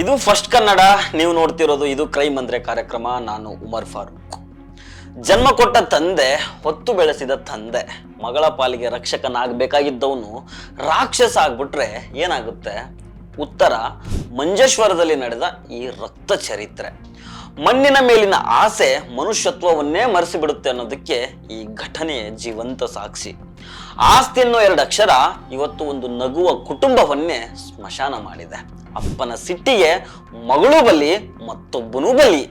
ಇದು ಫಸ್ಟ್ ಕನ್ನಡ. ನೀವು ನೋಡ್ತಿರೋದು ಇದು ಕ್ರೈಮ್ ಅಂದ್ರೆ ಕಾರ್ಯಕ್ರಮ. ನಾನು ಉಮರ್ ಫಾರೂಕ್. ಜನ್ಮ ಕೊಟ್ಟ ತಂದೆ, ಹೊತ್ತು ಬೆಳೆಸಿದ ತಂದೆ, ಮಗಳ ಪಾಲಿಗೆ ರಕ್ಷಕನಾಗಬೇಕಾಗಿದ್ದವನು ರಾಕ್ಷಸ ಆಗ್ಬಿಟ್ರೆ ಏನಾಗುತ್ತೆ? ಉತ್ತರ ಮಂಜೇಶ್ವರದಲ್ಲಿ ನಡೆದ ಈ ರಕ್ತ ಚರಿತ್ರೆ. ಮಣ್ಣಿನ ಮೇಲಿನ ಆಸೆ ಮನುಷ್ಯತ್ವವನ್ನೇ ಮರೆಸಿಬಿಡುತ್ತೆ ಅನ್ನೋದಕ್ಕೆ ಈ ಘಟನೆಯ ಜೀವಂತ ಸಾಕ್ಷಿ. ಆಸ್ತಿ ಅನ್ನೋ 2 ಅಕ್ಷರ ಇವತ್ತು ಒಂದು ನಗುವ ಕುಟುಂಬವನ್ನೇ ಸ್ಮಶಾನ ಮಾಡಿದೆ. ಅಪ್ಪನ ಸಿಟ್ಟಿಗೆ ಮಗಳು ಬಲಿ, ಮತ್ತೊಬ್ಬನೂ ಬಲಿ.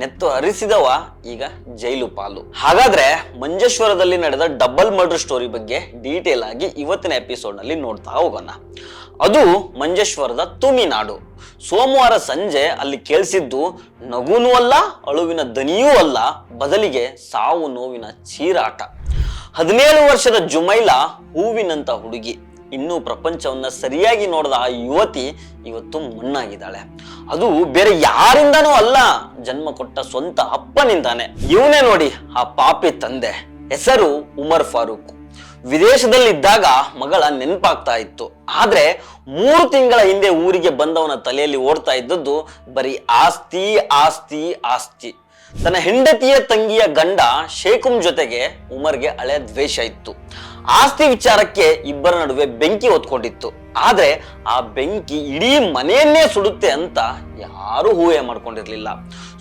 ನೆತ್ತು ಹರಿಸಿದವ ಈಗ ಜೈಲು ಪಾಲು. ಹಾಗಾದ್ರೆ ಮಂಜೇಶ್ವರದಲ್ಲಿ ನಡೆದ ಡಬಲ್ ಮರ್ಡರ್ ಸ್ಟೋರಿ ಬಗ್ಗೆ ಡೀಟೇಲ್ ಆಗಿ ಇವತ್ತಿನ ಎಪಿಸೋಡ್ ನಲ್ಲಿ ನೋಡ್ತಾ ಹೋಗೋಣ. ಅದು ಮಂಜೇಶ್ವರದ ತುಮಿನಾಡು. ಸೋಮವಾರ ಸಂಜೆ ಅಲ್ಲಿ ಕೇಳಿಸಿದ್ದು ನಗುನೂ ಅಲ್ಲ, ಅಳುವಿನ ದನಿಯೂ ಅಲ್ಲ, ಬದಲಿಗೆ ಸಾವು ನೋವಿನ ಚೀರಾಟ. 17 ವರ್ಷದ ಜುಮೈಲಾ, ಹೂವಿನಂತ ಹುಡುಗಿ, ಇನ್ನೂ ಪ್ರಪಂಚವನ್ನ ಸರಿಯಾಗಿ ನೋಡದ ಆ ಯುವತಿ ಇವತ್ತು ಮಣ್ಣಾಗಿದ್ದಾಳೆ. ಅದು ಬೇರೆ ಯಾರಿಂದನೂ ಅಲ್ಲ, ಜನ್ಮ ಕೊಟ್ಟ ಸ್ವಂತ ಅಪ್ಪನಿಂದಾನೆ. ಇವನೇ ನೋಡಿ ಆ ಪಾಪಿ ತಂದೆ. ಹೆಸರು ಉಮರ್ ಫಾರೂಕ್. ವಿದೇಶದಲ್ಲಿದ್ದಾಗ ಮಗಳ ನೆನಪಾಗ್ತಾ ಇತ್ತು. ಆದ್ರೆ 3 ತಿಂಗಳ ಹಿಂದೆ ಊರಿಗೆ ಬಂದವನ ತಲೆಯಲ್ಲಿ ಓಡ್ತಾ ಇದ್ದದ್ದು ಬರೀ ಆಸ್ತಿ ಆಸ್ತಿ ಆಸ್ತಿ. ತನ್ನ ಹೆಂಡತಿಯ ತಂಗಿಯ ಗಂಡ ಶೇಖುಂ ಜೊತೆಗೆ ಉಮರ್ಗೆ ಹಳೆ ದ್ವೇಷ ಇತ್ತು. ಆಸ್ತಿ ವಿಚಾರಕ್ಕೆ ಇಬ್ಬರ ನಡುವೆ ಬೆಂಕಿ ಹೊತ್ಕೊಂಡಿತ್ತು. ಆದ್ರೆ ಆ ಬೆಂಕಿ ಇಡೀ ಮನೆಯನ್ನೇ ಸುಡುತ್ತೆ ಅಂತ ಯಾರೂ ಊಹೆ ಮಾಡ್ಕೊಂಡಿರ್ಲಿಲ್ಲ.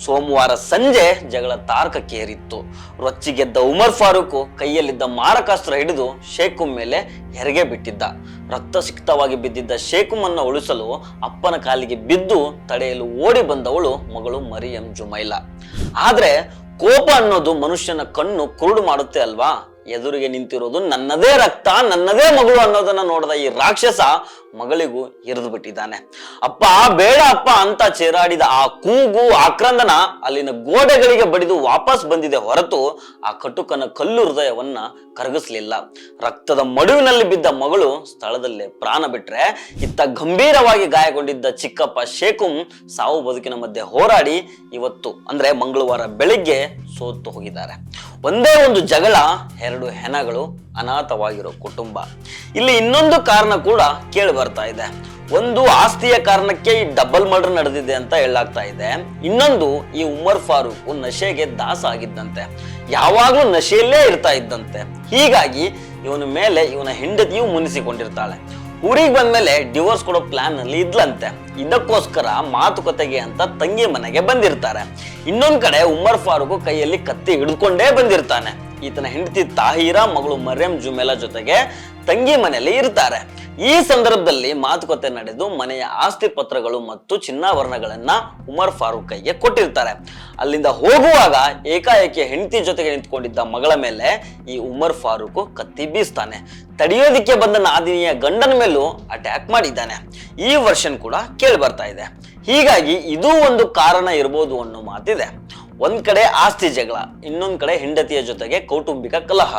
ಸೋಮವಾರ ಸಂಜೆ ಜಗಳ ತಾರಕಕ್ಕೆ ಏರಿತ್ತು. ರೊಚ್ಚಿಗೆದ್ದ ಉಮರ್ ಫಾರೂಕ್ ಕೈಯಲ್ಲಿದ್ದ ಮಾರಕಾಸ್ತ್ರ ಹಿಡಿದು ಶೇಖುಂ ಮೇಲೆ ಹೆರಿಗೆ ಬಿಟ್ಟಿದ್ದ. ರಕ್ತಸಿಕ್ತವಾಗಿ ಬಿದ್ದಿದ್ದ ಶೇಖುಂ ಅನ್ನು ಉಳಿಸಲು ಅಪ್ಪನ ಕಾಲಿಗೆ ಬಿದ್ದು ತಡೆಯಲು ಓಡಿ ಬಂದವಳು ಮಗಳು ಮರಿಯಂ ಜುಮೈಲಾ. ಆದ್ರೆ ಕೋಪ ಅನ್ನೋದು ಮನುಷ್ಯನ ಕಣ್ಣು ಕುರುಡು ಮಾಡುತ್ತೆ ಅಲ್ವಾ? ಎದುರಿಗೆ ನಿಂತಿರೋದು ನನ್ನದೇ ರಕ್ತ, ನನ್ನದೇ ಮಗಳು ಅನ್ನೋದನ್ನ ನೋಡಿದ ಈ ರಾಕ್ಷಸ ಮಗಳಿಗೂ ಇರಿದು ಬಿಟ್ಟಿದ್ದಾನೆ. ಅಪ್ಪ ಬೇಡ ಅಪ್ಪ ಅಂತ ಚೇರಾಡಿದ ಆ ಕೂಗು, ಆಕ್ರಂದನ ಅಲ್ಲಿನ ಗೋಡೆಗಳಿಗೆ ಬಡಿದು ವಾಪಸ್ ಬಂದಿದೆ ಹೊರತು ಆ ಕಟುಕನ ಕಲ್ಲು ಹೃದಯವನ್ನ ಕರಗಿಸ್ಲಿಲ್ಲ. ರಕ್ತದ ಮಡುವಿನಲ್ಲಿ ಬಿದ್ದ ಮಗಳು ಸ್ಥಳದಲ್ಲೇ ಪ್ರಾಣ ಬಿಟ್ರೆ, ಇತ್ತ ಗಂಭೀರವಾಗಿ ಗಾಯಗೊಂಡಿದ್ದ ಚಿಕ್ಕಪ್ಪ ಶೇಖುಂ ಸಾವು ಬದುಕಿನ ಮಧ್ಯೆ ಹೋರಾಡಿ ಇವತ್ತು ಅಂದ್ರೆ ಮಂಗಳವಾರ ಬೆಳಿಗ್ಗೆ ಸೋತು ಹೋಗಿದ್ದಾರೆ. ಒಂದೇ ಒಂದು ಜಗಳ, 2 ಹೆಣಗಳು, ಅನಾಥವಾಗಿರೋ ಕುಟುಂಬ. ಇಲ್ಲಿ ಇನ್ನೊಂದು ಕಾರಣ ಕೂಡ ಕೇಳಿ ಬರ್ತಾ ಇದೆ. ಒಂದು ಆಸ್ತಿಯ ಕಾರಣಕ್ಕೆ ಈ ಡಬಲ್ ಮರ್ಡರ್ ನಡೆದಿದೆ ಅಂತ ಹೇಳಲಾಗ್ತಾ ಇದೆ. ಇನ್ನೊಂದು ಈ ಉಮರ್ ಫಾರೂಕ್ ನಶೆಗೆ ದಾಸ ಆಗಿದ್ದಂತೆ, ಯಾವಾಗ್ಲೂ ನಶೆಯಲ್ಲೇ ಇರ್ತಾ ಇದ್ದಂತೆ. ಹೀಗಾಗಿ ಇವನ ಮೇಲೆ ಇವನ ಹೆಂಡತಿಯೂ ಮುನಿಸಿಕೊಂಡಿರ್ತಾಳೆ. ಊರಿಗೆ ಬಂದ್ಮೇಲೆ ಡಿವೋರ್ಸ್ ಕೊಡೋ ಪ್ಲಾನ್ ನಲ್ಲಿ ಇದ್ಲಂತೆ. ಇದಕ್ಕೋಸ್ಕರ ಮಾತುಕತೆಗೆ ಅಂತ ತಂಗಿ ಮನೆಗೆ ಬಂದಿರ್ತಾರೆ. ಇನ್ನೊಂದ್ ಕಡೆ ಉಮರ್ ಫಾರೂಕ್ ಕೈಯಲ್ಲಿ ಕತ್ತಿ ಹಿಡ್ಕೊಂಡೇ ಬಂದಿರ್ತಾನೆ. ಈತನ ಹೆಂಡತಿ ತಾಹಿರಾ, ಮಗಳು ಮರಿಯಂ ಜುಮೈಲಾ ಜೊತೆಗೆ ತಂಗಿ ಮನೆಯಲ್ಲಿ ಇರ್ತಾರೆ. ಈ ಸಂದರ್ಭದಲ್ಲಿ ಮಾತುಕತೆ ನಡೆದು ಮನೆಯ ಆಸ್ತಿ ಪತ್ರಗಳು ಮತ್ತು ಚಿನ್ನಾಭರಣಗಳನ್ನ ಉಮರ್ ಫಾರೂಕ್ ಕೈಗೆ ಕೊಟ್ಟಿರ್ತಾರೆ. ಅಲ್ಲಿಂದ ಹೋಗುವಾಗ ಏಕಾಏಕಿ ಹೆಂಡತಿ ಜೊತೆಗೆ ನಿಂತ್ಕೊಂಡಿದ್ದ ಮಗಳ ಮೇಲೆ ಈ ಉಮರ್ ಫಾರೂಕ್ ಕತ್ತಿ ಬೀಸ್ತಾನೆ. ತಡೆಯೋದಿಕ್ಕೆ ಬಂದ ನಾದಿನಿಯ ಗಂಡನ ಮೇಲೂ ಅಟ್ಯಾಕ್ ಮಾಡಿದ್ದಾನೆ. ಈ ವರ್ಷನ್ ಕೂಡ ಕೇಳಿ ಬರ್ತಾ ಇದೆ. ಹೀಗಾಗಿ ಇದು ಒಂದು ಕಾರಣ ಇರಬಹುದು ಅನ್ನೋ ಮಾತಿದೆ. ಒಂದ್ ಕಡೆ ಆಸ್ತಿ ಜಗಳ, ಇನ್ನೊಂದ್ ಕಡೆ ಹೆಂಡತಿಯ ಜೊತೆಗೆ ಕೌಟುಂಬಿಕ ಕಲಹ.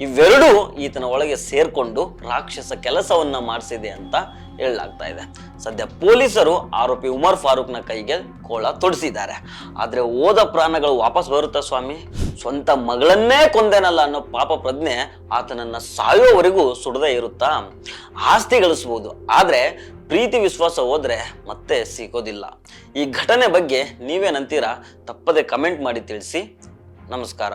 ಇವೆರಡೂ ಈತನ ಒಳಗೆ ಸೇರ್ಕೊಂಡು ರಾಕ್ಷಸ ಕೆಲಸವನ್ನ ಮಾಡಿಸಿದೆ ಅಂತ ಹೇಳಲಾಗ್ತಾ ಇದೆ. ಸದ್ಯ ಪೊಲೀಸರು ಆರೋಪಿ ಉಮರ್ ಫಾರೂಕ್ನ ಕೈಗೆ ಕೋಳ ತೊಡಿಸಿದ್ದಾರೆ. ಆದ್ರೆ ಹೋದ ಪ್ರಾಣಗಳು ವಾಪಸ್ ಬರುತ್ತಾ ಸ್ವಾಮಿ? ಸ್ವಂತ ಮಗಳನ್ನೇ ಕೊಂದೇನಲ್ಲ ಅನ್ನೋ ಪಾಪ ಪ್ರಜ್ಞೆ ಆತನನ್ನ ಸಾಯೋವರೆಗೂ ಸುಡದೇ ಇರುತ್ತಾ? ಆಸ್ತಿ ಗಳಿಸಬಹುದು, ಆದ್ರೆ ಪ್ರೀತಿ ವಿಶ್ವಾಸ ಹೋದ್ರೆ ಮತ್ತೆ ಸಿಗೋದಿಲ್ಲ. ಈ ಘಟನೆ ಬಗ್ಗೆ ನೀವೇನಂತೀರಾ? ತಪ್ಪದೆ ಕಮೆಂಟ್ ಮಾಡಿ ತಿಳಿಸಿ. ನಮಸ್ಕಾರ.